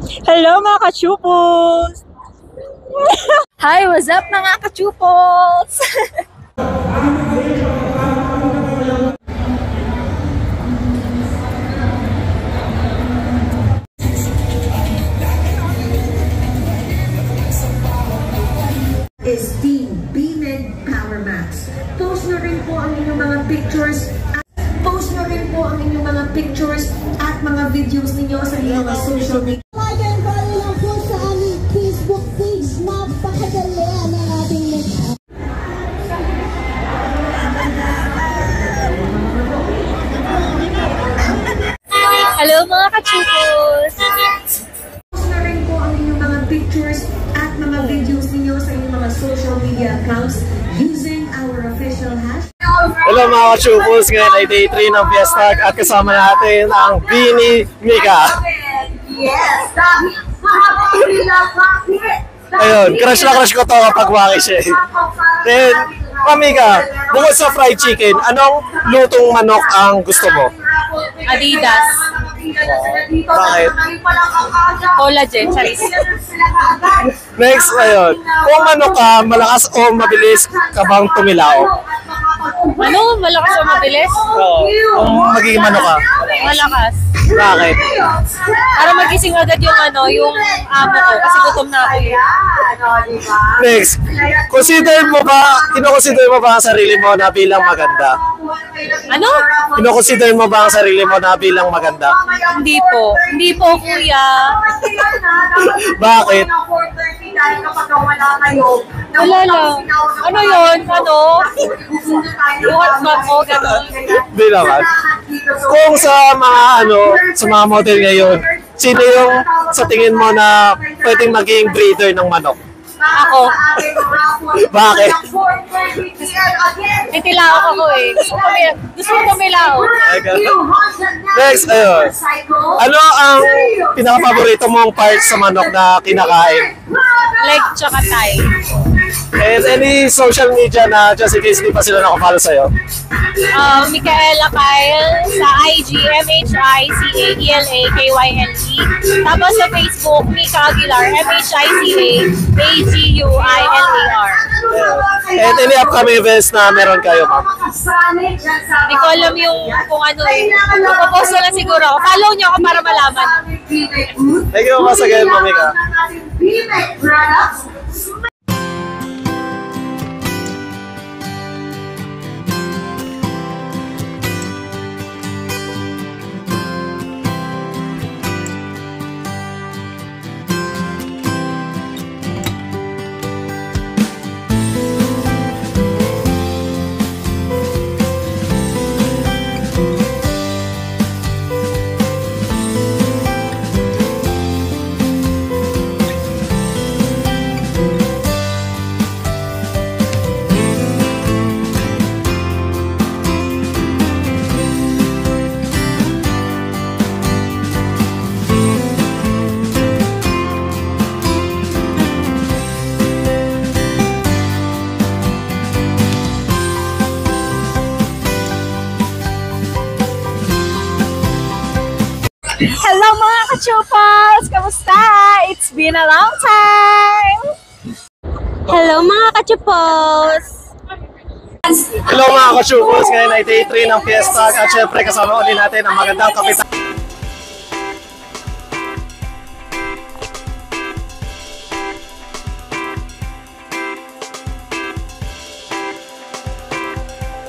Hello mga kachupos! Hi, what's up mga kachupos? Is Team BMED Power Max. Post nyo rin po ang inyong mga pictures at mga videos ninyo sa inyong mga social media. Like and follow lang po sa aming Facebook page. Napakadali ang ating make-up. Hello mga kachupos! Post na rin po ang inyong mga pictures at mga videos ninyo sa inyong mga social media accounts using our official hashtag. Hello mga kachupos, ngayon ay day 3 ng Fiesta at kasama natin ang Bini Mika. Yes! Dahil Ayun, crush na crush ko to kapag waki siya. Then, Mika, bukod sa fried chicken, anong lutong manok ang gusto mo? Adidas. Bakit? Collagen, charis. Next, ayun, kung manok ka, malakas o mabilis ka bang tumilaw? Ano? Malakas o mabilis? Oo, kung magiging manok ka. Malakas. Bakit? Para magising agad yung yung amo ko kasi gutom na ako. Next, kinoconsider mo ba ang sarili mo na bilang maganda? Ano? Kinoconsider mo ba ang sarili mo na bilang maganda? Hindi po. Hindi po, kuya. Bakit? Wala lang. Ano yun? Ano? Yung hotspot mo, gano'n. Hindi naman. Kung sa mga model ngayon, sino yung sa tingin mo na pwedeng maging breeder ng manok? Ako. Bakit? Titilaok ako eh. Gusto ko tumilaok. Next, ayun. Ano ang pinaka-paborito mong part sa manok na kinakain? Leg tsaka thigh. And any social media na just in case hindi pa sila nakapalo sa'yo? Micaela Kyle sa IG, MHICAELAKYLE. Tapos sa Facebook, Mika Aguilar, MHICAAGUILAR. And any upcoming events na meron kayo, ma'am? Hindi ko alam yung kung ano eh. Pupopost na lang siguro ako. Follow niyo ako para malaman. Thank you once again, Mamika. Hello mga kachupos! Kamusta? It's been a long time! Hello mga kachupos! Hello mga kachupos, ngayon ay day 3 ng Fiesta at syempre kasama ulit natin ang magandang kapitan.